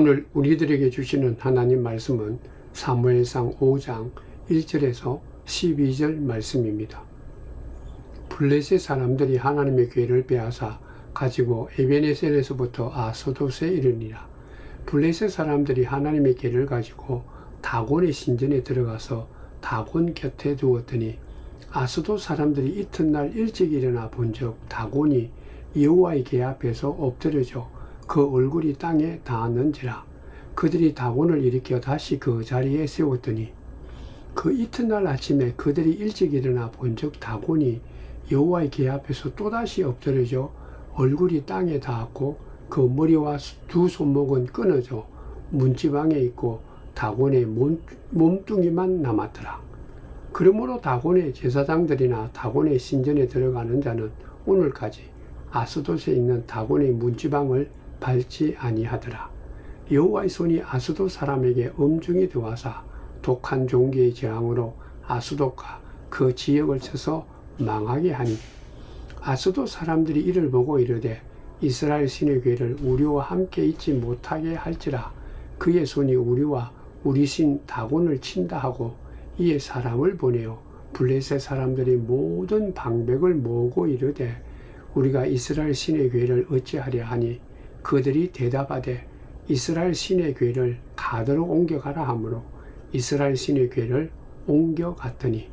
오늘 우리들에게 주시는 하나님 말씀은 사무엘상 5장 1절에서 12절 말씀입니다. 블레셋 사람들이 하나님의 괴를 빼앗아 가지고 에베네셀에서부터 아스돗에 이르니라. 블레셋 사람들이 하나님의 괴를 가지고 다곤의 신전에 들어가서 다곤 곁에 두었더니 아스돗 사람들이 이튿날 일찍 일어나 본즉 다곤이 여호와의 궤 앞에서 엎드려져 그 얼굴이 땅에 닿았는지라. 그들이 다곤을 일으켜 다시 그 자리에 세웠더니 그 이튿날 아침에 그들이 일찍 일어나 본즉 다곤이 여호와의 궤 앞에서 또다시 엎드려져 얼굴이 땅에 닿았고 그 머리와 두 손목은 끊어져 문지방에 있고 다곤의 몸뚱이만 남았더라. 그러므로 다곤의 제사장들이나 다곤의 신전에 들어가는 자는 오늘까지 아스돗에 있는 다곤의 문지방을 밟지 아니하더라. 여호와의 손이 아스돗 사람에게 엄중히 들어와사 독한 종기의 재앙으로 아스돗과 그 지역을 쳐서 망하게 하니 아스돗 사람들이 이를 보고 이르되 이스라엘 신의 궤를 우리와 함께 있지 못하게 할지라. 그의 손이 우리와 우리 신 다곤을 친다 하고 이에 사람을 보내어 블레셋 사람들이 모든 방백을 모으고 이르되 우리가 이스라엘 신의 궤를 어찌하랴 하니 그들이 대답하되 이스라엘 신의 궤를 가드로 옮겨가라 하므로 이스라엘 신의 궤를 옮겨갔더니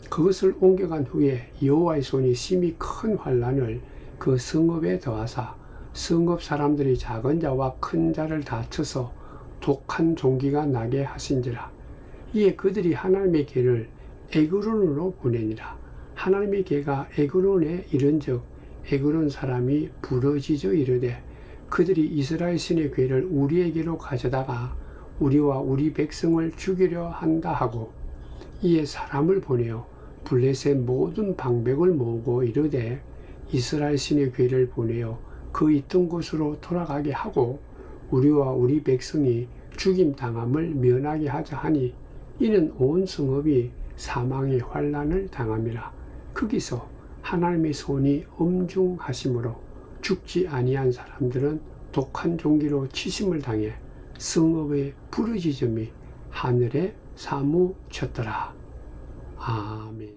그것을 옮겨간 후에 여호와의 손이 심히 큰 환난을 그 성읍에 더하사 성읍 사람들이 작은 자와 큰 자를 다 쳐서 독한 종기가 나게 하신지라. 이에 그들이 하나님의 궤를 에그론으로 보내니라. 하나님의 궤가 에그론에 이른즉 에그론 사람이 부러지져 이르되 그들이 이스라엘 신의 궤를 우리에게로 가져다가 우리와 우리 백성을 죽이려 한다 하고 이에 사람을 보내어 블레셋 모든 방백을 모으고 이르되 이스라엘 신의 궤를 보내어 그 있던 곳으로 돌아가게 하고 우리와 우리 백성이 죽임당함을 면하게 하자 하니 이는 온 성읍이 사망의 환난을 당함이라. 거기서 하나님의 손이 엄중하심으로 죽지 아니한 사람들은 독한 종기로 치심을 당해 성읍의 부르짖음이 하늘에 사무쳤더라. 아멘.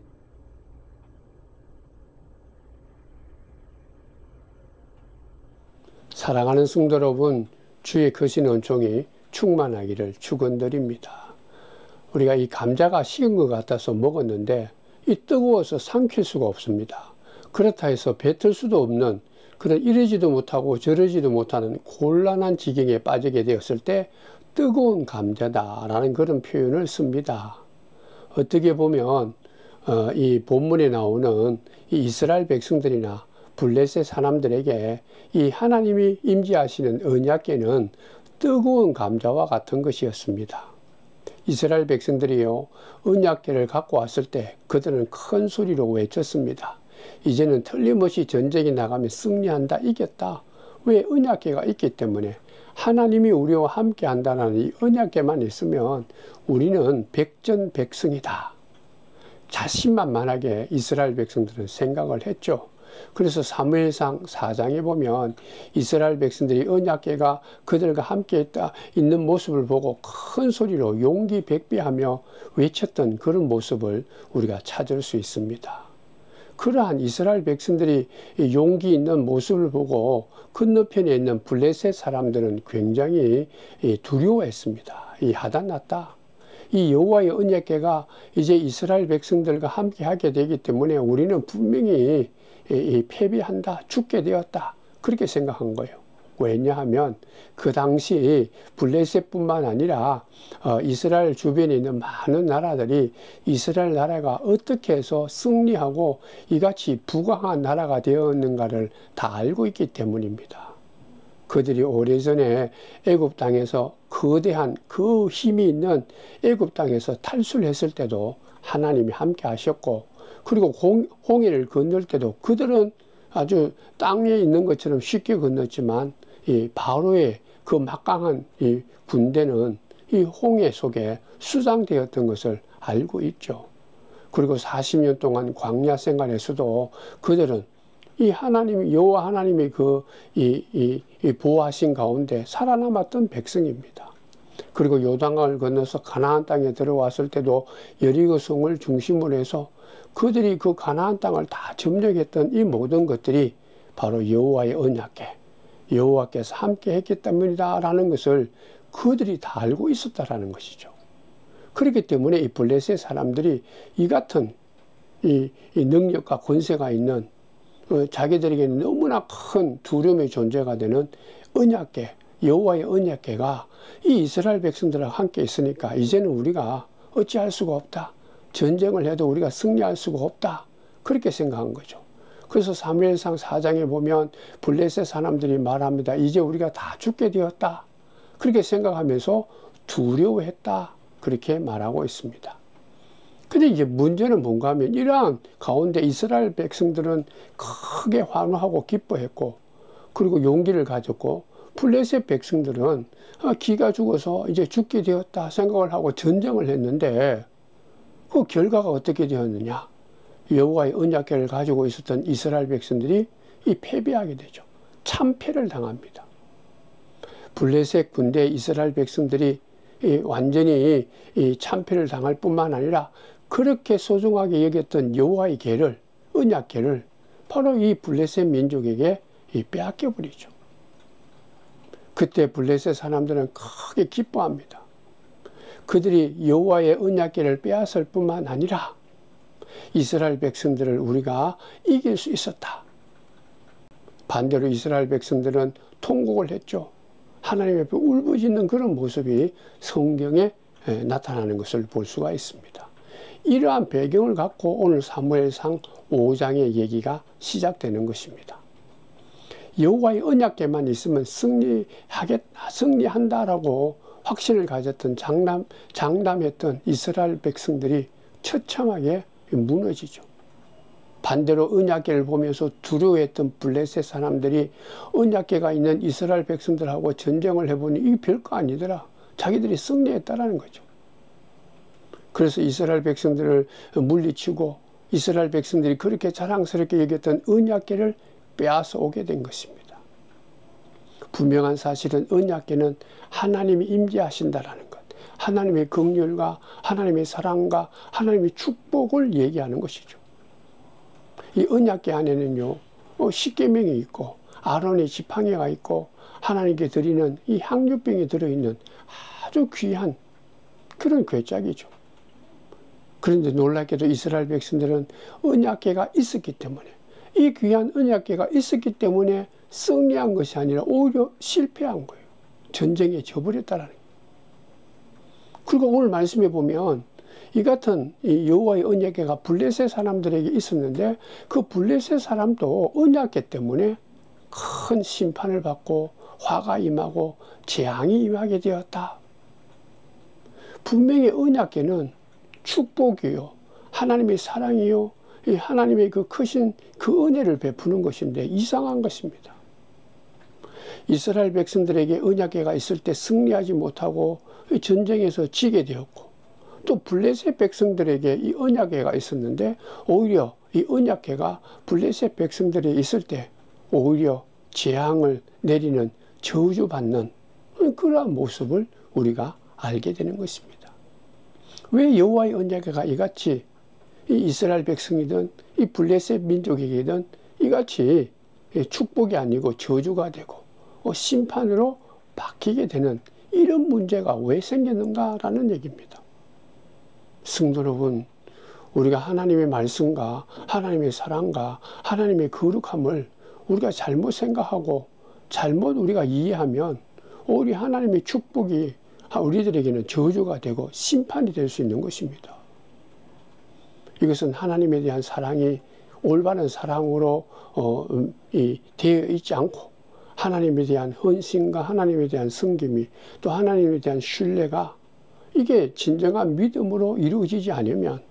사랑하는 성도 여러분, 주의 크신 은총이 충만하기를 축원드립니다. 우리가 이 감자가 식은 것 같아서 먹었는데 이 뜨거워서 삼킬 수가 없습니다. 그렇다 해서 뱉을 수도 없는 그런 이러지도 못하고 저러지도 못하는 곤란한 지경에 빠지게 되었을 때 뜨거운 감자다라는 그런 표현을 씁니다. 어떻게 보면 이 본문에 나오는 이 이스라엘 백성들이나 블레셋 사람들에게 이 하나님이 임재하시는 언약궤는 뜨거운 감자와 같은 것이었습니다. 이스라엘 백성들이요 언약궤를 갖고 왔을 때 그들은 큰 소리로 외쳤습니다. 이제는 틀림없이 전쟁에 나가면 승리한다, 이겼다. 왜? 언약궤가 있기 때문에 하나님이 우리와 함께 한다는 이 언약궤만 있으면 우리는 백전백승이다. 자신만만하게 이스라엘 백성들은 생각을 했죠. 그래서 사무엘상 4장에 보면 이스라엘 백성들이 언약궤가 그들과 함께 있는 모습을 보고 큰 소리로 용기 백배하며 외쳤던 그런 모습을 우리가 찾을 수 있습니다. 그러한 이스라엘 백성들이 용기 있는 모습을 보고 건너편에 있는 블레셋 사람들은 굉장히 두려워했습니다. 하단났다. 이 여호와의 언약궤가 이제 이스라엘 백성들과 함께 하게 되기 때문에 우리는 분명히 패배한다, 죽게 되었다, 그렇게 생각한 거예요. 왜냐하면 그 당시 블레셋뿐만 아니라 이스라엘 주변에 있는 많은 나라들이 이스라엘 나라가 어떻게 해서 승리하고 이같이 부강한 나라가 되었는가를 다 알고 있기 때문입니다. 그들이 오래전에 애굽 땅에서 거대한 그 힘이 있는 애굽 땅에서 탈출을 했을 때도 하나님이 함께 하셨고, 그리고 홍해를 건널 때도 그들은 아주 땅에 있는 것처럼 쉽게 건넜지만 이 바로의 그 막강한 이 군대는 이 홍해 속에 수장되었던 것을 알고 있죠. 그리고 40년 동안 광야 생활에서도 그들은 이 하나님, 여호와 하나님의 이 보호하신 가운데 살아남았던 백성입니다. 그리고 요단강을 건너서 가나안 땅에 들어왔을 때도 여리고 성을 중심으로 해서 그들이 그 가나안 땅을 다 점령했던 이 모든 것들이 바로 여호와의 언약궤, 여호와께서 함께 했기 때문이다라는 것을 그들이 다 알고 있었다라는 것이죠. 그렇기 때문에 이 블레셋 사람들이 이 같은 이 능력과 권세가 있는 자기들에게는 너무나 큰 두려움의 존재가 되는 언약궤, 여호와의 언약궤가 이 이스라엘 백성들과 함께 있으니까 이제는 우리가 어찌할 수가 없다. 전쟁을 해도 우리가 승리할 수가 없다. 그렇게 생각한 거죠. 그래서 사무엘상 4장에 보면 블레셋 사람들이 말합니다. 이제 우리가 다 죽게 되었다. 그렇게 생각하면서 두려워했다. 그렇게 말하고 있습니다. 근데 이제 문제는 뭔가 하면 이러한 가운데 이스라엘 백성들은 크게 환호하고 기뻐했고 그리고 용기를 가졌고 블레셋 백성들은 기가 죽어서 이제 죽게 되었다 생각을 하고 전쟁을 했는데 그 결과가 어떻게 되었느냐. 여호와의 언약궤를 가지고 있었던 이스라엘 백성들이 이 패배하게 되죠. 참패를 당합니다. 블레셋 군대 이스라엘 백성들이 완전히 이 참패를 당할 뿐만 아니라 그렇게 소중하게 여겼던 여호와의 궤를, 언약궤를 바로 이 블레셋 민족에게 빼앗겨 버리죠. 그때 블레셋 사람들은 크게 기뻐합니다. 그들이 여호와의 언약궤를 빼앗을 뿐만 아니라 이스라엘 백성들을 우리가 이길 수 있었다. 반대로 이스라엘 백성들은 통곡을 했죠. 하나님 앞에 울부짖는 그런 모습이 성경에 나타나는 것을 볼 수가 있습니다. 이러한 배경을 갖고 오늘 사무엘상 5장의 얘기가 시작되는 것입니다. 여호와의 언약궤만 있으면 승리한다라고 확신을 가졌던 장담했던 이스라엘 백성들이 처참하게 무너지죠. 반대로 언약궤를 보면서 두려워했던 블레셋 사람들이 언약궤가 있는 이스라엘 백성들하고 전쟁을 해보니 이게 별거 아니더라. 자기들이 승리했다라는 거죠. 그래서 이스라엘 백성들을 물리치고 이스라엘 백성들이 그렇게 자랑스럽게 여겼던 언약궤를 빼앗아 오게 된 것입니다. 분명한 사실은 언약궤는 하나님이 임재하신다라는 것, 하나님의 긍휼과 하나님의 사랑과 하나님의 축복을 얘기하는 것이죠. 이 언약궤 안에는요, 십계명이 있고 아론의 지팡이가 있고 하나님께 드리는 이 향유병이 들어있는 아주 귀한 그런 궤짝이죠. 그런데 놀랍게도 이스라엘 백성들은 언약궤가 있었기 때문에, 이 귀한 언약궤가 있었기 때문에 승리한 것이 아니라 오히려 실패한 거예요. 전쟁에 져버렸다라는 거예요. 그리고 오늘 말씀해 보면 이 같은 이 여호와의 언약궤가 블레셋 사람들에게 있었는데 그 블레셋 사람도 언약궤 때문에 큰 심판을 받고 화가 임하고 재앙이 임하게 되었다. 분명히 언약궤는 축복이요, 하나님의 사랑이요, 이 하나님의 그 크신 그 은혜를 베푸는 것인데 이상한 것입니다. 이스라엘 백성들에게 언약궤가 있을 때 승리하지 못하고 전쟁에서 지게 되었고, 또 블레셋 백성들에게 이 언약궤가 있었는데 오히려 이 언약궤가 블레셋 백성들에 있을 때 오히려 재앙을 내리는 저주받는 그러한 모습을 우리가 알게 되는 것입니다. 왜 여호와의 언약궤가 이같이 이 이스라엘 백성이든 이 블레셋 민족에게든 이같이 축복이 아니고 저주가 되고 심판으로 바뀌게 되는 이런 문제가 왜 생겼는가라는 얘기입니다. 성도 여러분, 우리가 하나님의 말씀과 하나님의 사랑과 하나님의 거룩함을 우리가 잘못 생각하고 잘못 우리가 이해하면 오히려 하나님의 축복이 우리들에게는 저주가 되고 심판이 될 수 있는 것입니다. 이것은 하나님에 대한 사랑이 올바른 사랑으로 되어 있지 않고 하나님에 대한 헌신과 하나님에 대한 섬김이 또 하나님에 대한 신뢰가 이게 진정한 믿음으로 이루어지지 않으면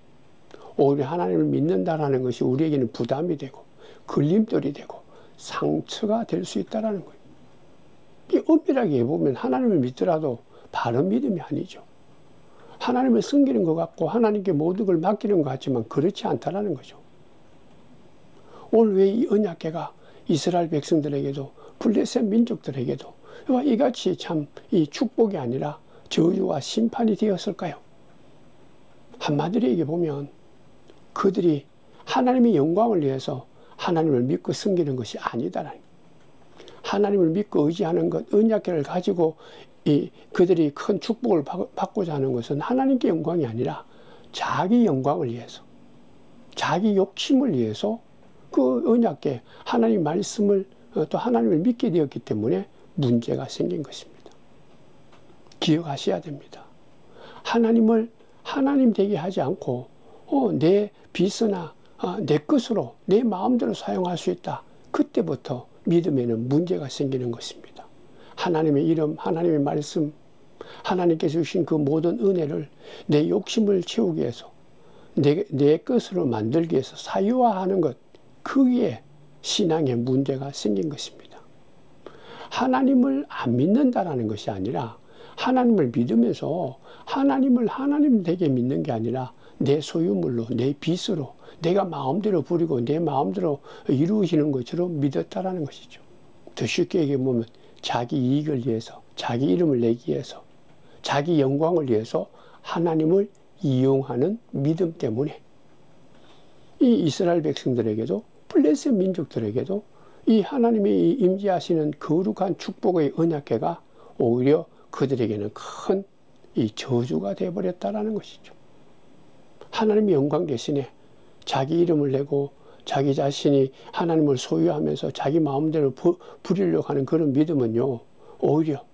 오히려 하나님을 믿는다라는 것이 우리에게는 부담이 되고 걸림돌이 되고 상처가 될 수 있다는 거예요. 이 엄밀하게 보면 하나님을 믿더라도 바른 믿음이 아니죠. 하나님을 섬기는 것 같고 하나님께 모든 걸 맡기는 것 같지만 그렇지 않다는 거죠. 오늘 왜 이 언약궤가 이스라엘 백성들에게도 블레셋 민족들에게도 이같이 참 이 축복이 아니라 저주와 심판이 되었을까요? 한마디로 얘기해 보면 그들이 하나님의 영광을 위해서 하나님을 믿고 섬기는 것이 아니다라는, 하나님을 믿고 의지하는 것, 언약궤를 가지고 그들이 큰 축복을 받고자 하는 것은 하나님께 영광이 아니라 자기 영광을 위해서, 자기 욕심을 위해서 그 언약궤, 하나님 말씀을 또 하나님을 믿게 되었기 때문에 문제가 생긴 것입니다. 기억하셔야 됩니다. 하나님을 하나님 되게 하지 않고 내 비서나 내 것으로 내 마음대로 사용할 수 있다. 그때부터 믿음에는 문제가 생기는 것입니다. 하나님의 이름, 하나님의 말씀, 하나님께서 주신 그 모든 은혜를 내 욕심을 채우기 위해서 내 것으로 만들기 위해서 사유화하는 것, 거기에 신앙에 문제가 생긴 것입니다. 하나님을 안 믿는다라는 것이 아니라 하나님을 믿으면서 하나님을 하나님 되게 믿는 게 아니라 내 소유물로, 내 빚으로 내가 마음대로 부리고 내 마음대로 이루어지는 것처럼 믿었다라는 것이죠. 더 쉽게 얘기하면 자기 이익을 위해서, 자기 이름을 내기 위해서, 자기 영광을 위해서 하나님을 이용하는 믿음 때문에 이 이스라엘 백성들에게도 블레셋 민족들에게도 이 하나님의 임재하시는 거룩한 축복의 언약궤가 오히려 그들에게는 큰 이 저주가 되어버렸다라는 것이죠. 하나님의 영광 대신에 자기 이름을 내고 자기 자신이 하나님을 소유하면서 자기 마음대로 부리려고 하는 그런 믿음은요, 오히려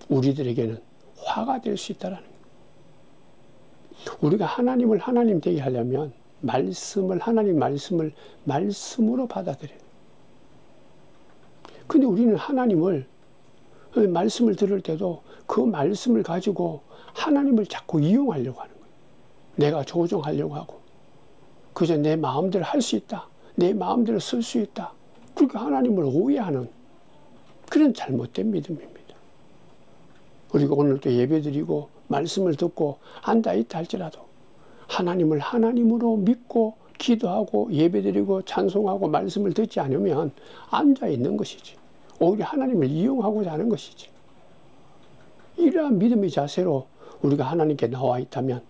우리들에게는 화가 될 수 있다라는 거예요. 우리가 하나님을 하나님 되게 하려면 말씀을, 하나님 말씀을 말씀으로 받아들여요. 근데 우리는 하나님을 말씀을 들을 때도 그 말씀을 가지고 하나님을 자꾸 이용하려고 하는 거예요. 내가 조종하려고 하고 그저 내 마음대로 할 수 있다. 내 마음대로 쓸 수 있다. 그렇게 하나님을 오해하는 그런 잘못된 믿음입니다. 우리가 오늘도 예배드리고 말씀을 듣고 앉아 있다 할지라도 하나님을 하나님으로 믿고 기도하고 예배드리고 찬송하고 말씀을 듣지 않으면 앉아 있는 것이지. 오히려 하나님을 이용하고자 하는 것이지. 이러한 믿음의 자세로 우리가 하나님께 나와 있다면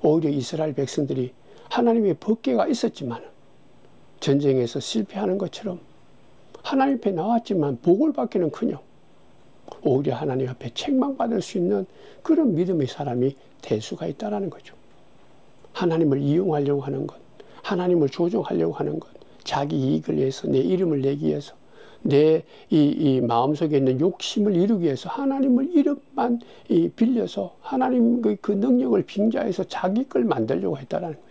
오히려 이스라엘 백성들이 하나님의 법궤가 있었지만 전쟁에서 실패하는 것처럼 하나님 앞에 나왔지만 복을 받기는커녕 오히려 하나님 앞에 책망받을 수 있는 그런 믿음의 사람이 될 수가 있다는 거죠. 하나님을 이용하려고 하는 것, 하나님을 조종하려고 하는 것, 자기 이익을 위해서 내 이름을 내기 위해서 내 이 마음속에 있는 욕심을 이루기 위해서 하나님을 이름만 빌려서 하나님 그 능력을 빙자해서 자기 걸 만들려고 했다는 거죠.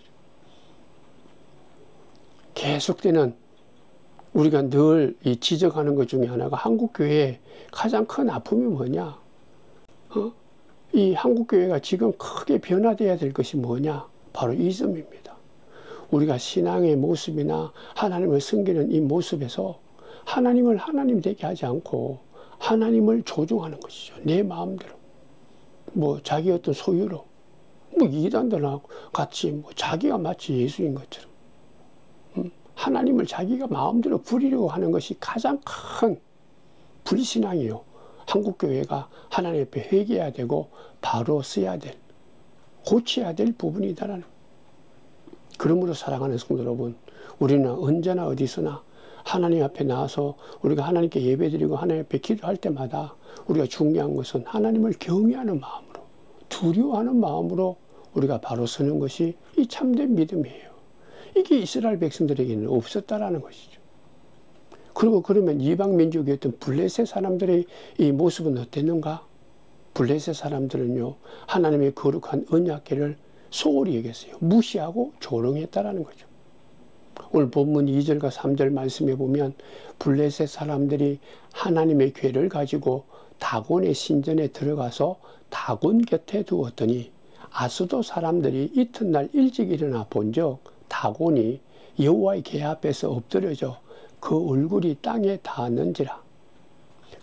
계속되는 우리가 늘 지적하는 것 중에 하나가 한국교회의 가장 큰 아픔이 뭐냐? 이 한국교회가 지금 크게 변화되어야 될 것이 뭐냐? 바로 이 점입니다. 우리가 신앙의 모습이나 하나님을 섬기는 이 모습에서 하나님을 하나님 되게 하지 않고 하나님을 조종하는 것이죠. 내 마음대로. 뭐 자기 어떤 소유로. 뭐 이단들하고 같이 자기가 마치 예수인 것처럼. 하나님을 자기가 마음대로 부리려고 하는 것이 가장 큰 불신앙이요. 한국교회가 하나님 앞에 회개해야 되고 바로 써야 될, 고쳐야 될 부분이다라는. 그러므로 사랑하는 성도 여러분, 우리는 언제나 어디서나 하나님 앞에 나와서 우리가 하나님께 예배드리고 하나님 앞에 기도할 때마다 우리가 중요한 것은 하나님을 경외하는 마음으로, 두려워하는 마음으로 우리가 바로 서는 것이 이 참된 믿음이에요. 이게 이스라엘 백성들에게는 없었다라는 것이죠. 그리고 그러면 이방 민족이었던 블레셋 사람들의 이 모습은 어땠는가? 블레셋 사람들은요, 하나님의 거룩한 언약궤를 소홀히 여겼어요. 무시하고 조롱했다라는 거죠. 오늘 본문 2절과 3절 말씀에 보면 블레셋 사람들이 하나님의 궤를 가지고 다곤의 신전에 들어가서 다곤 곁에 두었더니 아스도 사람들이 이튿날 일찍 일어나 본즉 다곤이 여호와의 궤 앞에서 엎드려져 그 얼굴이 땅에 닿았는지라.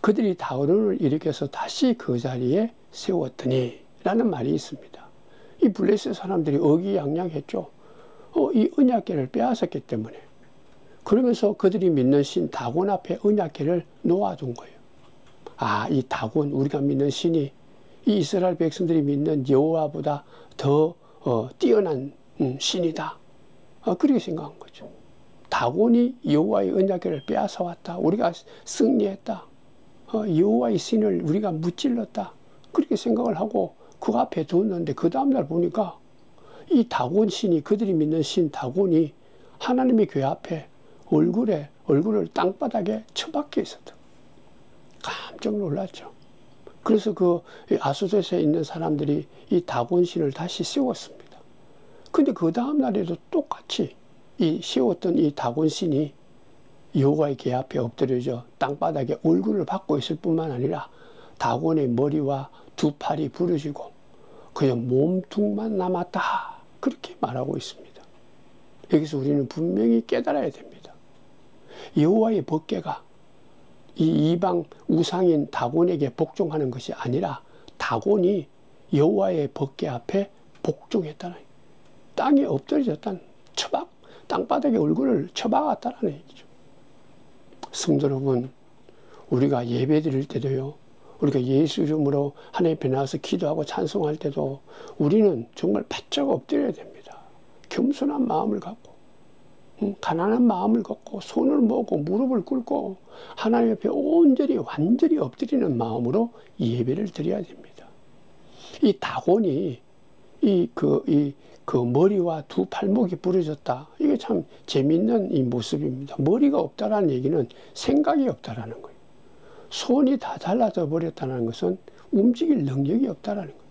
그들이 다곤을 일으켜서 다시 그 자리에 세웠더니 라는 말이 있습니다. 이 블레셋 사람들이 의기양양했죠. 이 언약궤를 빼앗았기 때문에. 그러면서 그들이 믿는 신 다곤 앞에 언약궤를 놓아둔 거예요. 아, 이 다곤, 우리가 믿는 신이 이 이스라엘 백성들이 믿는 여호와보다 더 뛰어난 신이다. 그렇게 생각한 거죠. 다곤이 여호와의 언약궤를 빼앗아 왔다. 우리가 승리했다. 여호와의 신을 우리가 무찔렀다. 그렇게 생각을 하고 그 앞에 뒀는데 그 다음날 보니까 이 다곤 신이, 그들이 믿는 신 다곤이 하나님의 교회 앞에 얼굴을 땅바닥에 처박혀 있었다. 깜짝 놀랐죠. 그래서 그 아수도스에 있는 사람들이 이 다곤 신을 다시 세웠습니다. 근데 그 다음날에도 똑같이 이 세웠던 이 다곤 신이 여호와의 궤 앞에 엎드려져 땅바닥에 얼굴을 받고 있을 뿐만 아니라 다곤의 머리와 두 팔이 부러지고 그냥 몸뚱만 남았다. 그렇게 말하고 있습니다. 여기서 우리는 분명히 깨달아야 됩니다. 여호와의 법궤가 이 이방 우상인 다곤에게 복종하는 것이 아니라 다곤이 여호와의 법궤 앞에 복종했다는, 땅에 엎드려졌다는, 땅바닥에 얼굴을 처박았다는 얘기죠. 성도 여러분, 우리가 예배 드릴 때도요, 우리가 예수 이름으로 하나님 앞에 나와서 기도하고 찬송할 때도 우리는 정말 바짝 엎드려야 됩니다. 겸손한 마음을 갖고, 가난한 마음을 갖고, 손을 모으고 무릎을 꿇고 하나님 앞에 온전히 완전히 엎드리는 마음으로 예배를 드려야 됩니다. 이 다곤이 그 머리와 두 팔목이 부러졌다. 이게 참 재미있는 이 모습입니다. 머리가 없다라는 얘기는 생각이 없다라는 거예요. 손이 다 달라져 버렸다는 것은 움직일 능력이 없다라는 거예요.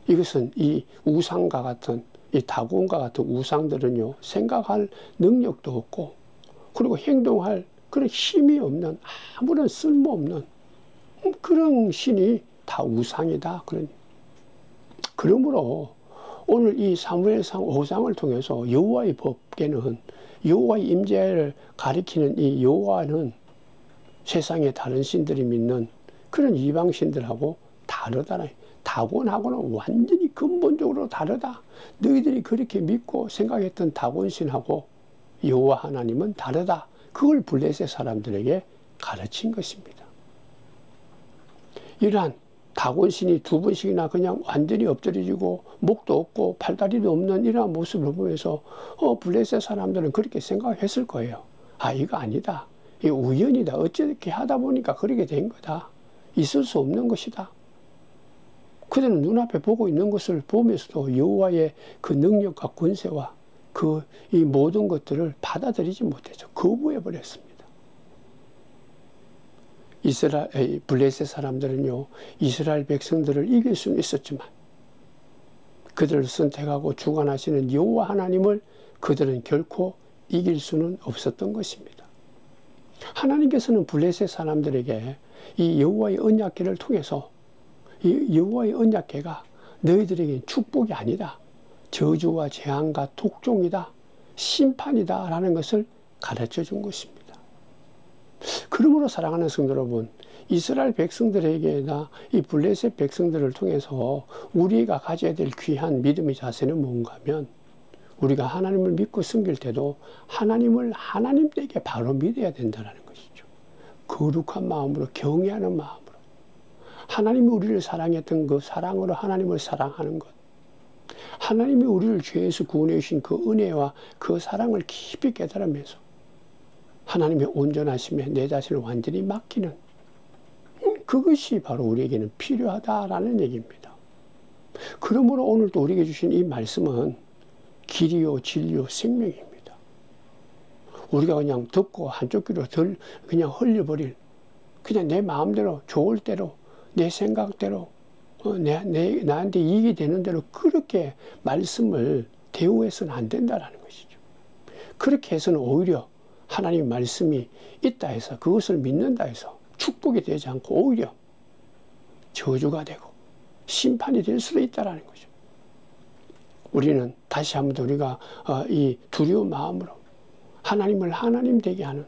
이것은 이 우상과 같은, 이 다곤과 같은 우상들은요, 생각할 능력도 없고, 그리고 행동할 그런 힘이 없는, 아무런 쓸모없는 그런 신이 다 우상이다. 그러므로 오늘 이 사무엘상 5장을 통해서 여호와의 법궤는, 여호와의 임재를 가리키는 이 여호와는 세상의 다른 신들이 믿는 그런 이방 신들하고 다르다는, 다곤하고는 완전히 근본적으로 다르다. 너희들이 그렇게 믿고 생각했던 다곤신하고 여호와 하나님은 다르다. 그걸 블레셋 사람들에게 가르친 것입니다. 이러한 다곤신이 두 번씩이나 그냥 완전히 엎드려지고 목도 없고 팔다리도 없는 이러한 모습을 보면서 블레셋 사람들은 그렇게 생각했을 거예요. 아, 이거 아니다. 이거 우연이다. 어떻게 하다 보니까 그렇게 된 거다. 있을 수 없는 것이다. 그들은 눈앞에 보고 있는 것을 보면서도 여호와의 그 능력과 권세와 이 모든 것들을 받아들이지 못했죠. 거부해 버렸습니다. 블레셋 사람들은요, 이스라엘 백성들을 이길 수는 있었지만 그들을 선택하고 주관하시는 여호와 하나님을 그들은 결코 이길 수는 없었던 것입니다. 하나님께서는 블레셋 사람들에게 이 여호와의 언약궤를 통해서 이 여호와의 언약궤가 너희들에게 축복이 아니다, 저주와 재앙과 독종이다, 심판이다 라는 것을 가르쳐 준 것입니다. 그러므로 사랑하는 성도 여러분, 이스라엘 백성들에게나 이 블레셋 백성들을 통해서 우리가 가져야 될 귀한 믿음의 자세는 뭔가 하면, 우리가 하나님을 믿고 섬길 때도 하나님을 하나님에게 바로 믿어야 된다는 것이죠. 거룩한 마음으로, 경외하는 마음으로, 하나님이 우리를 사랑했던 그 사랑으로 하나님을 사랑하는 것, 하나님이 우리를 죄에서 구원해 주신 그 은혜와 그 사랑을 깊이 깨달으면서 하나님의 온전하심에 내 자신을 완전히 맡기는, 그것이 바로 우리에게는 필요하다라는 얘기입니다. 그러므로 오늘도 우리에게 주신 이 말씀은 길이요 진리요 생명입니다. 우리가 그냥 듣고 한쪽 귀로 그냥 흘려버릴, 그냥 내 마음대로 좋을 대로 내 생각대로 나한테 이익이 되는 대로 그렇게 말씀을 대우해서는 안 된다는 것이죠. 그렇게 해서는 오히려 하나님의 말씀이 있다 해서 그것을 믿는다 해서 축복이 되지 않고 오히려 저주가 되고 심판이 될 수도 있다는 거죠. 우리는 다시 한번 우리가 이 두려운 마음으로 하나님을 하나님 되게 하는,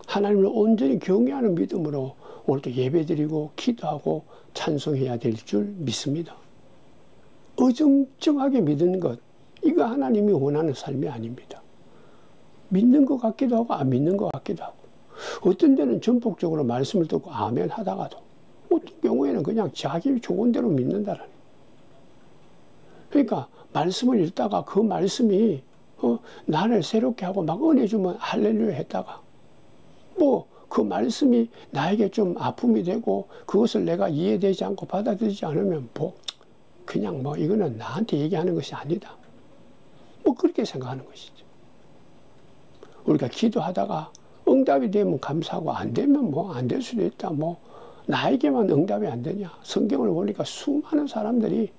하나님을 온전히 경외하는 믿음으로 오늘도 예배드리고 기도하고 찬송해야 될 줄 믿습니다. 어정쩡하게 믿는 것, 이거 하나님이 원하는 삶이 아닙니다. 믿는 것 같기도 하고 안 믿는 것 같기도 하고, 어떤 데는 전폭적으로 말씀을 듣고 아멘 하다가도 어떤 경우에는 그냥 자기 좋은 대로 믿는다는. 그러니까 말씀을 읽다가 그 말씀이 나를 새롭게 하고 막 은혜 주면 할렐루야 했다가, 뭐 그 말씀이 나에게 좀 아픔이 되고 그것을 내가 이해되지 않고 받아들이지 않으면 뭐 그냥 뭐 이거는 나한테 얘기하는 것이 아니다, 뭐 그렇게 생각하는 것이죠. 우리가 기도하다가 응답이 되면 감사하고 안 되면 뭐 안 될 수도 있다, 뭐 나에게만 응답이 안 되냐. 성경을 보니까 수많은 사람들이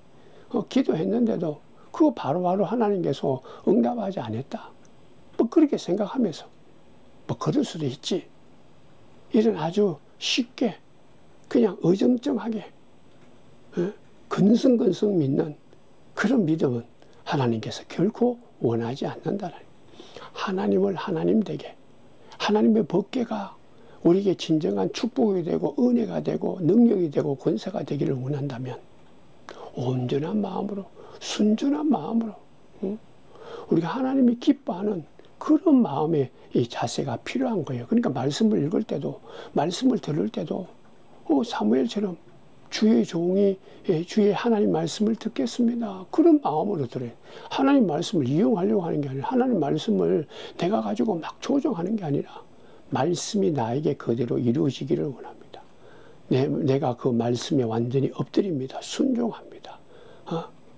기도했는데도 그거 바로바로 하나님께서 응답하지 않았다, 뭐 그렇게 생각하면서 뭐 그럴 수도 있지. 이런 아주 쉽게 그냥 어정쩡하게 근성근성 믿는 그런 믿음은 하나님께서 결코 원하지 않는다는. 하나님을 하나님 되게, 하나님의 법궤가 우리에게 진정한 축복이 되고 은혜가 되고 능력이 되고 권세가 되기를 원한다면 온전한 마음으로, 순전한 마음으로, 우리가 하나님이 기뻐하는 그런 마음의 이 자세가 필요한 거예요. 그러니까 말씀을 읽을 때도, 말씀을 들을 때도 사무엘처럼 주의 종이 주의 하나님 말씀을 듣겠습니다, 그런 마음으로 들어요. 하나님 말씀을 이용하려고 하는 게 아니라, 하나님 말씀을 내가 가지고 막 조정하는 게 아니라 말씀이 나에게 그대로 이루어지기를 원합니다. 내가 그 말씀에 완전히 엎드립니다. 순종합니다.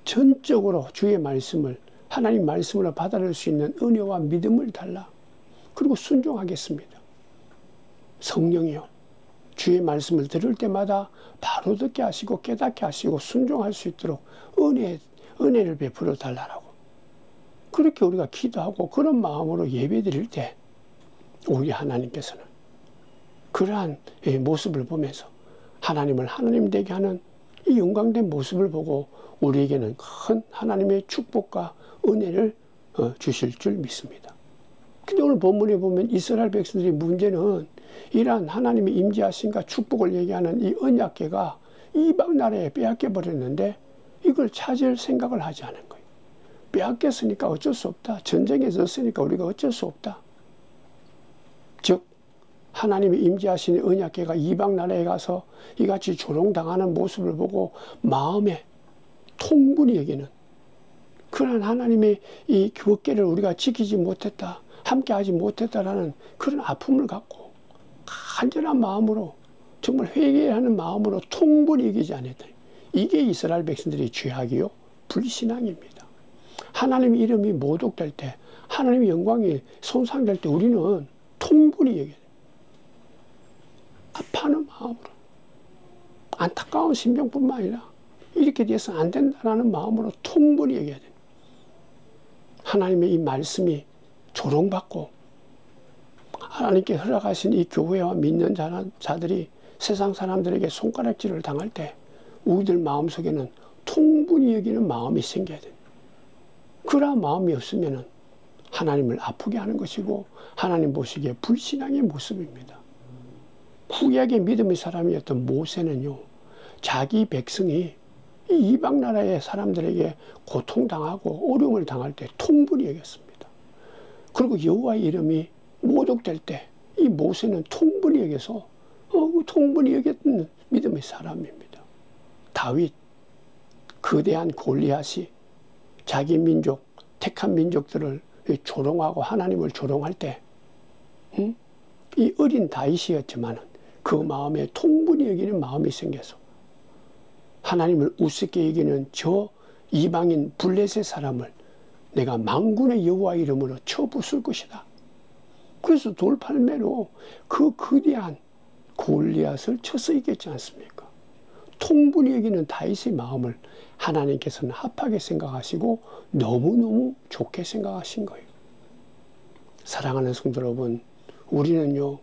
전적으로 주의 말씀을, 하나님 말씀으로 받아들일 수 있는 은혜와 믿음을 달라. 그리고 순종하겠습니다. 성령이요, 주의 말씀을 들을 때마다 바로 듣게 하시고 깨닫게 하시고 순종할 수 있도록 은혜를 베풀어 달라고. 그렇게 우리가 기도하고 그런 마음으로 예배 드릴 때 우리 하나님께서는 그러한 모습을 보면서 하나님을 하나님 되게 하는 이 영광된 모습을 보고 우리에게는 큰 하나님의 축복과 은혜를 주실 줄 믿습니다. 근데 오늘 본문에 보면 이스라엘 백성들의 문제는 이러한 하나님의 임재하심과 축복을 얘기하는 이 언약궤가 이방 나라에 빼앗겨 버렸는데 이걸 찾을 생각을 하지 않은 거예요. 빼앗겼으니까 어쩔 수 없다. 전쟁에 졌으니까 우리가 어쩔 수 없다. 즉 하나님이 임재하시는 언약궤가 이방 나라에 가서 이같이 조롱당하는 모습을 보고 마음에 통분이 여기는 그런 하나님의 이 법궤를 우리가 지키지 못했다, 함께하지 못했다라는 그런 아픔을 갖고 간절한 마음으로, 정말 회개하는 마음으로 통분이 여기지 않았다. 이게 이스라엘 백성들의 죄악이요 불신앙입니다. 하나님의 이름이 모독될 때, 하나님의 영광이 손상될 때 우리는 통분이 여겨야 돼요. 아파하는 마음으로, 안타까운 심정뿐만 아니라 이렇게 돼서는 안 된다는 마음으로 통분히 여겨야 돼요. 하나님의 이 말씀이 조롱받고 하나님께 허락하신 이 교회와 믿는 자들이 세상 사람들에게 손가락질을 당할 때 우리들 마음속에는 통분히 여기는 마음이 생겨야 돼요. 그러한 마음이 없으면 하나님을 아프게 하는 것이고 하나님 보시기에 불신앙의 모습입니다. 구약의 믿음의 사람이었던 모세는요, 자기 백성이 이 이방 나라의 사람들에게 고통당하고 어려움을 당할 때 통분히 여겼습니다. 그리고 여호와의 이름이 모독될 때 이 모세는 통분히 여겨서 통분히 여겼던 믿음의 사람입니다. 다윗, 거대한 골리앗이 자기 민족, 택한 민족들을 조롱하고 하나님을 조롱할 때 이 어린 다윗이었지만 그 마음에 통분히 여기는 마음이 생겨서 하나님을 우습게 여기는 저 이방인 블레셋 사람을 내가 만군의 여호와 이름으로 쳐 부술 것이다. 그래서 돌팔매로 그 거대한 골리앗을 쳐서 이겼지 않습니까? 통분히 여기는 다윗의 마음을 하나님께서는 합하게 생각하시고 너무너무 좋게 생각하신 거예요. 사랑하는 성도 여러분, 우리는요,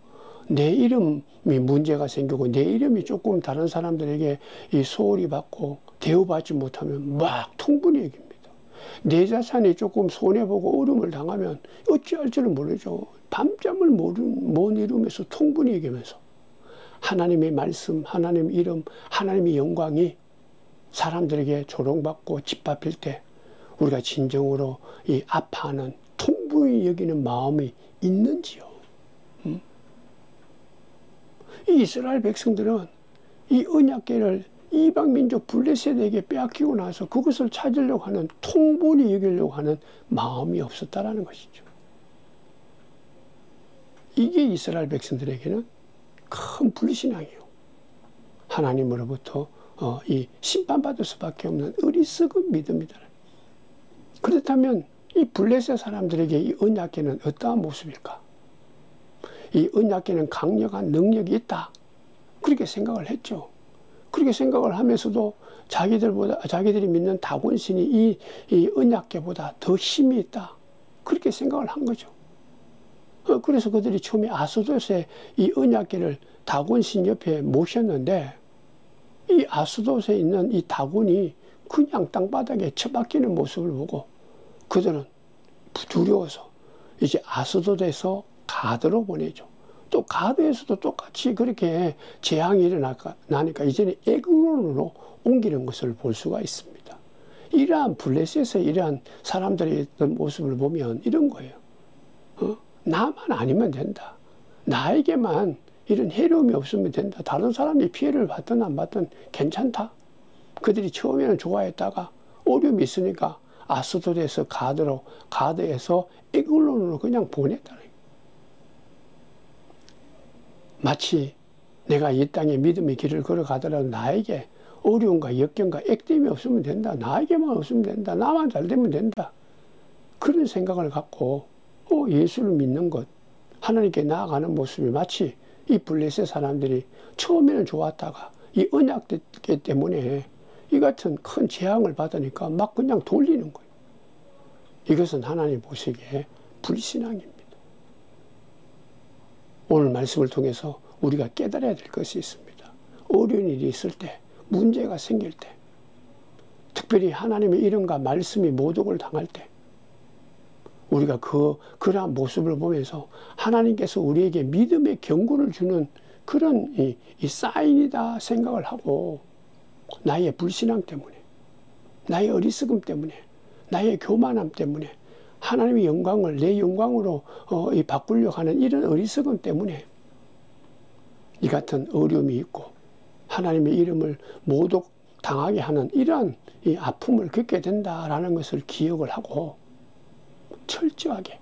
내 이름이 문제가 생기고 내 이름이 조금 다른 사람들에게 이 소홀히 받고 대우받지 못하면 막 통분히 여깁니다. 내 자산이 조금 손해보고 어려움을 당하면 어찌할 줄은 모르죠. 밤잠을 못 이루면서 통분히 여기면서 하나님의 말씀, 하나님의 이름, 하나님의 영광이 사람들에게 조롱받고 짓밟힐 때 우리가 진정으로 이 아파하는 통분이 통분히 여기는 마음이 있는지요? 이 이스라엘 백성들은 이 언약궤를 이방민족 블레셋에게 빼앗기고 나서 그것을 찾으려고 하는, 통분히 여기려고 하는 마음이 없었다라는 것이죠. 이게 이스라엘 백성들에게는 큰 불신앙이에요. 하나님으로부터 이 심판받을 수밖에 없는 어리석은 믿음이다. 그렇다면 이 블레셋 사람들에게 이 언약궤는 어떠한 모습일까? 이 언약궤는 강력한 능력이 있다. 그렇게 생각을 했죠. 그렇게 생각을 하면서도 자기들이 믿는 다곤신이 이 언약궤보다 더 힘이 있다. 그렇게 생각을 한 거죠. 그래서 그들이 처음에 아스돗에 이 언약궤를 다곤신 옆에 모셨는데, 이 아스돗에 있는 이 다곤이 그냥 땅바닥에 처박히는 모습을 보고 그들은 두려워서 이제 아스돗에서 가드로 보내죠. 또 가드에서도 똑같이 그렇게 재앙이 일어나니까 이제는 에글론으로 옮기는 것을 볼 수가 있습니다. 이러한 블레셋의 이러한 사람들의 있던 모습을 보면 이런 거예요. 나만 아니면 된다. 나에게만 이런 해로움이 없으면 된다. 다른 사람이 피해를 받든 안 받든 괜찮다. 그들이 처음에는 좋아했다가 어려움이 있으니까 아스돗에서 가드에서 에글론으로 그냥 보냈다는 거예요. 마치 내가 이 땅에 믿음의 길을 걸어가더라도 나에게 어려움과 역경과 액땜이 없으면 된다. 나에게만 없으면 된다. 나만 잘 되면 된다. 그런 생각을 갖고 예수를 믿는 것, 하나님께 나아가는 모습이 마치 이 블레셋 사람들이 처음에는 좋았다가 이 언약궤 때문에 이 같은 큰 재앙을 받으니까 막 그냥 돌리는 거예요. 이것은 하나님 보시기에 불신앙입니다. 오늘 말씀을 통해서 우리가 깨달아야 될 것이 있습니다. 어려운 일이 있을 때, 문제가 생길 때, 특별히 하나님의 이름과 말씀이 모독을 당할 때, 우리가 그러한 모습을 보면서 하나님께서 우리에게 믿음의 경고를 주는 그런 이 사인이다 생각을 하고, 나의 불신앙 때문에, 나의 어리석음 때문에, 나의 교만함 때문에 하나님의 영광을 내 영광으로 바꾸려고 하는 이런 어리석음 때문에 이 같은 어려움이 있고 하나님의 이름을 모독 당하게 하는 이러한 이 아픔을 겪게 된다라는 것을 기억을 하고 철저하게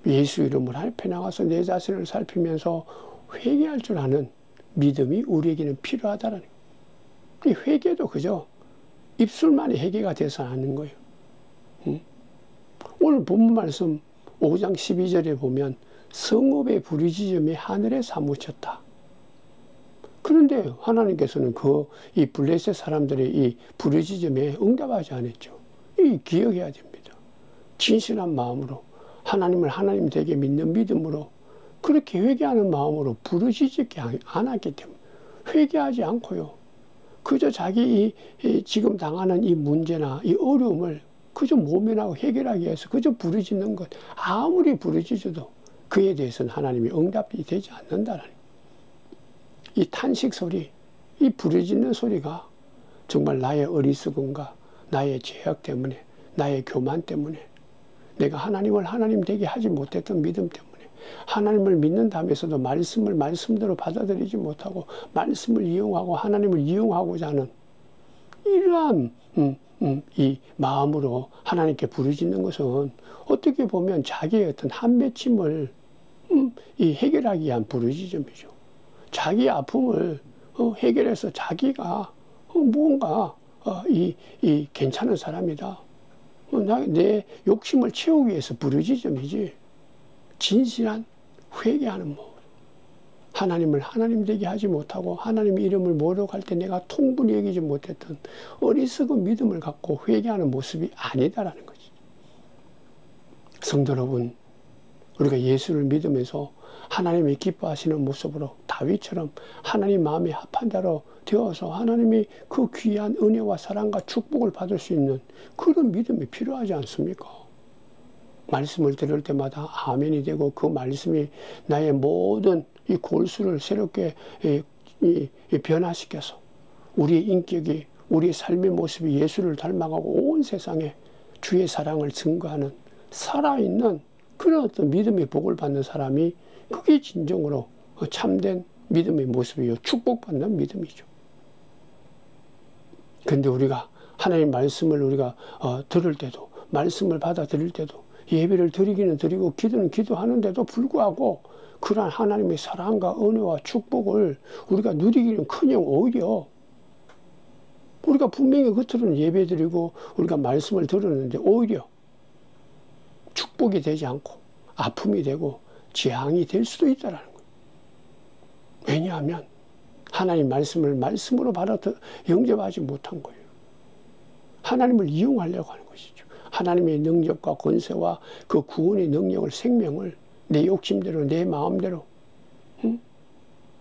예수 이름을 앞에 나가서 내 자신을 살피면서 회개할 줄 아는 믿음이 우리에게는 필요하다는 거예요. 이 회개도 그저 입술만이 회개가 돼서 하는 거예요. 오늘 본문 말씀 5장 12절에 보면 성읍의 부르짖음이 하늘에 사무쳤다. 그런데 하나님께서는 이 블레셋 사람들의 이 부르짖음에 응답하지 않았죠. 이 기억해야 됩니다. 진실한 마음으로 하나님을 하나님 되게 믿는 믿음으로 그렇게 회개하는 마음으로 부르짖지 않았기 때문에 회개하지 않고요. 그저 자기 지금 당하는 이 문제나 이 어려움을 그저 모면하고 해결하기 위해서 그저 부르짖는 것, 아무리 부르짖어도 그에 대해서는 하나님이 응답이 되지 않는다는 이 탄식 소리, 이 부르짖는 소리가 정말 나의 어리석음과 나의 죄악 때문에, 나의 교만 때문에, 내가 하나님을 하나님 되게 하지 못했던 믿음 때문에, 하나님을 믿는다면서도 말씀을 말씀대로 받아들이지 못하고 말씀을 이용하고 하나님을 이용하고자 하는 이러한 이 마음으로 하나님께 부르짖는 것은 어떻게 보면 자기의 어떤 한 맺힘을 이 해결하기 위한 부르짖음이죠. 자기의 아픔을 해결해서 자기가 무언가 이 괜찮은 사람이다. 내 욕심을 채우기 위해서 부르짖음이지 진실한 회개하는 모습. 하나님을 하나님 되게 하지 못하고 하나님의 이름을 모독할 때 내가 통분히 여기지 못했던 어리석은 믿음을 갖고 회개하는 모습이 아니다라는 거지. 성도 여러분, 우리가 예수를 믿으면서 하나님이 기뻐하시는 모습으로 다윗처럼 하나님 마음에 합한 자로 되어서 하나님이 그 귀한 은혜와 사랑과 축복을 받을 수 있는 그런 믿음이 필요하지 않습니까? 말씀을 들을 때마다 아멘이 되고 그 말씀이 나의 모든 이 골수를 새롭게 변화시켜서 우리의 인격이, 우리의 삶의 모습이 예수를 닮아가고 온 세상에 주의 사랑을 증거하는 살아있는 그런 어떤 믿음의 복을 받는 사람이 그게 진정으로 참된 믿음의 모습이요. 축복받는 믿음이죠. 근데 우리가 하나님 말씀을 우리가 들을 때도, 말씀을 받아들일 때도, 예배를 드리기는 드리고 기도는 기도하는데도 불구하고 그러한 하나님의 사랑과 은혜와 축복을 우리가 누리기는 커녕 오히려 우리가 분명히 겉으로는 예배 드리고 우리가 말씀을 들었는데 오히려 축복이 되지 않고 아픔이 되고 재앙이 될 수도 있다는 거예요. 왜냐하면 하나님 말씀을 말씀으로 받아 영접하지 못한 거예요. 하나님을 이용하려고 하는 것이죠. 하나님의 능력과 권세와 그 구원의 능력을, 생명을 내 욕심대로, 내 마음대로,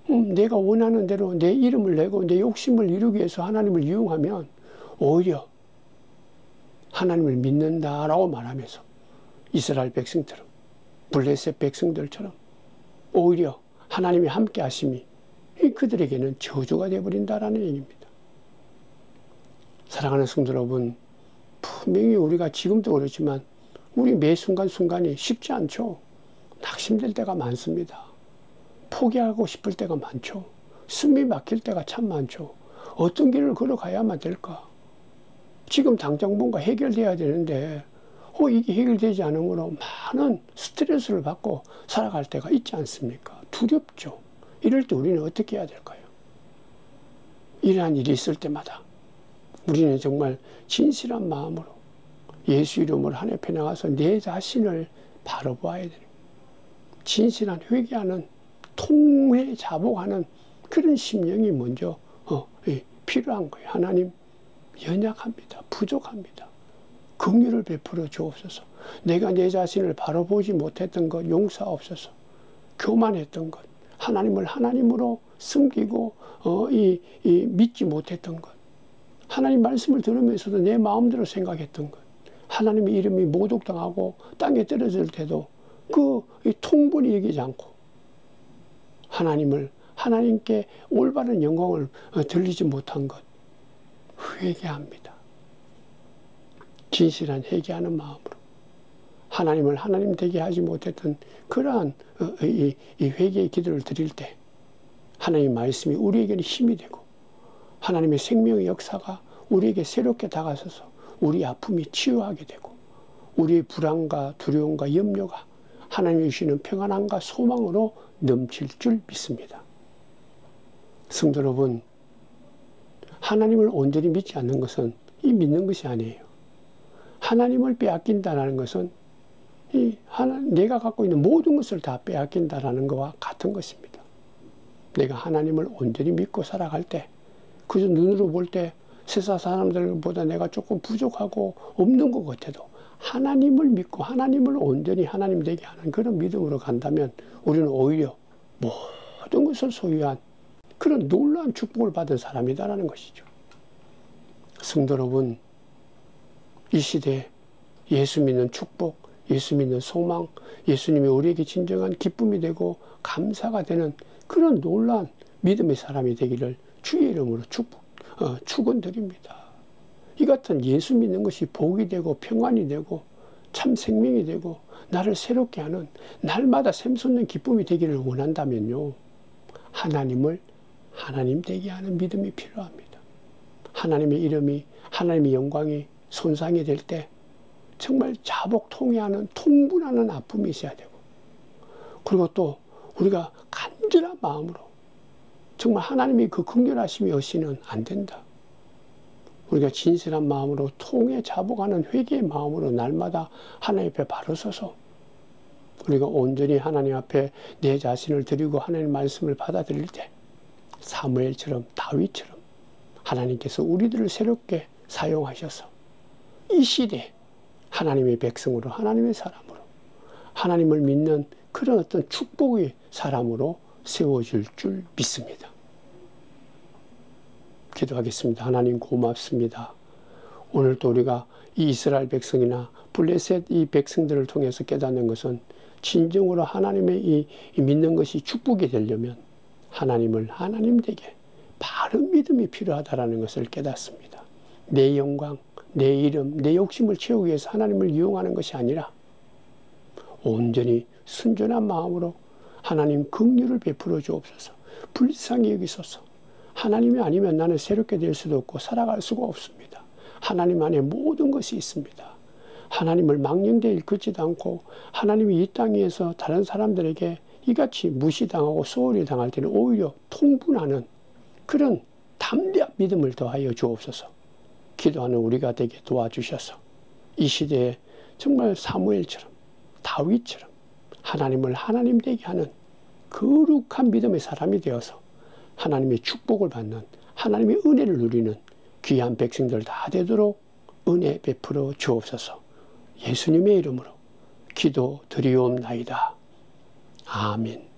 내가 원하는 대로 내 이름을 내고 내 욕심을 이루기 위해서 하나님을 이용하면 오히려 하나님을 믿는다라고 말하면서 이스라엘 백성처럼, 블레셋 백성들처럼 오히려 하나님이 함께 하심이 그들에게는 저주가 되어버린다라는 얘기입니다. 사랑하는 성도 여러분, 분명히 우리가 지금도 그렇지만 우리 매 순간순간이 쉽지 않죠. 낙심될 때가 많습니다. 포기하고 싶을 때가 많죠. 숨이 막힐 때가 참 많죠. 어떤 길을 걸어가야만 될까? 지금 당장 뭔가 해결돼야 되는데 이게 해결되지 않으므로 많은 스트레스를 받고 살아갈 때가 있지 않습니까? 두렵죠. 이럴 때 우리는 어떻게 해야 될까요? 이러한 일이 있을 때마다 우리는 정말 진실한 마음으로 예수 이름으로 하나님 앞에 나가서 내 자신을 바라보아야 됩니다. 진실한 회개하는, 통회 자복하는 그런 심령이 먼저 필요한 거예요. 하나님, 연약합니다. 부족합니다. 긍휼을 베풀어 주옵소서. 내가 내 자신을 바라보지 못했던 것 용서하옵소서. 교만했던 것, 하나님을 하나님으로 숨기고 믿지 못했던 것, 하나님 말씀을 들으면서도 내 마음대로 생각했던 것, 하나님의 이름이 모독당하고 땅에 떨어질 때도 그 통분이 여기지 않고 하나님께 올바른 영광을 들리지 못한 것, 회개합니다. 진실한 회개하는 마음으로 하나님을 하나님 되게 하지 못했던 그러한 이 회개의 기도를 드릴 때 하나님의 말씀이 우리에게는 힘이 되고 하나님의 생명의 역사가 우리에게 새롭게 다가서서 우리 아픔이 치유하게 되고 우리의 불안과 두려움과 염려가 하나님이 주시는 평안함과 소망으로 넘칠 줄 믿습니다. 성도 여러분, 하나님을 온전히 믿지 않는 것은 믿는 것이 아니에요. 하나님을 빼앗긴다는 것은 내가 갖고 있는 모든 것을 다 빼앗긴다는 것과 같은 것입니다. 내가 하나님을 온전히 믿고 살아갈 때, 그저 눈으로 볼 때 세상 사람들보다 내가 조금 부족하고 없는 것 같아도 하나님을 믿고 하나님을 온전히 하나님 되게 하는 그런 믿음으로 간다면 우리는 오히려 모든 것을 소유한 그런 놀라운 축복을 받은 사람이다라는 것이죠. 성도 여러분, 이 시대에 예수 믿는 축복, 예수 믿는 소망, 예수님이 우리에게 진정한 기쁨이 되고 감사가 되는 그런 놀라운 믿음의 사람이 되기를 주의 이름으로 축원드립니다. 이 같은 예수 믿는 것이 복이 되고 평안이 되고 참 생명이 되고 나를 새롭게 하는 날마다 샘솟는 기쁨이 되기를 원한다면요, 하나님을 하나님 되게 하는 믿음이 필요합니다. 하나님의 이름이, 하나님의 영광이 손상이 될 때 정말 자복 통회하는, 통분하는 아픔이 있어야 되고, 그리고 또 우리가 간절한 마음으로 정말 하나님의 그 긍휼하심이 없이는 안 된다. 우리가 진실한 마음으로 통해 자복하는 회개의 마음으로 날마다 하나님 앞에 바로 서서 우리가 온전히 하나님 앞에 내 자신을 드리고 하나님 말씀을 받아들일 때 사무엘처럼, 다윗처럼 하나님께서 우리들을 새롭게 사용하셔서 이 시대에 하나님의 백성으로, 하나님의 사람으로, 하나님을 믿는 그런 어떤 축복의 사람으로 세워질 줄 믿습니다. 기도하겠습니다. 하나님 고맙습니다. 오늘도 우리가 이 이스라엘 백성이나 블레셋 이 백성들을 통해서 깨닫는 것은 진정으로 하나님의 이 믿는 것이 축복이 되려면 하나님을 하나님 되게 바른 믿음이 필요하다는 것을 깨닫습니다. 내 영광, 내 이름, 내 욕심을 채우기 위해서 하나님을 이용하는 것이 아니라 온전히 순전한 마음으로 하나님 긍휼을 베풀어 주옵소서. 불쌍히 여기소서. 하나님이 아니면 나는 새롭게 될 수도 없고 살아갈 수가 없습니다. 하나님 안에 모든 것이 있습니다. 하나님을 망령되이 일컫지도 않고 하나님이 이 땅에서 다른 사람들에게 이같이 무시당하고 소홀히 당할 때는 오히려 통분하는 그런 담대한 믿음을 더하여 주옵소서. 기도하는 우리가 되게 도와주셔서 이 시대에 정말 사무엘처럼 다윗처럼 하나님을 하나님 되게 하는 거룩한 믿음의 사람이 되어서 하나님의 축복을 받는 하나님의 은혜를 누리는 귀한 백성들 다 되도록 은혜 베풀어 주옵소서. 예수님의 이름으로 기도 드리옵나이다. 아멘.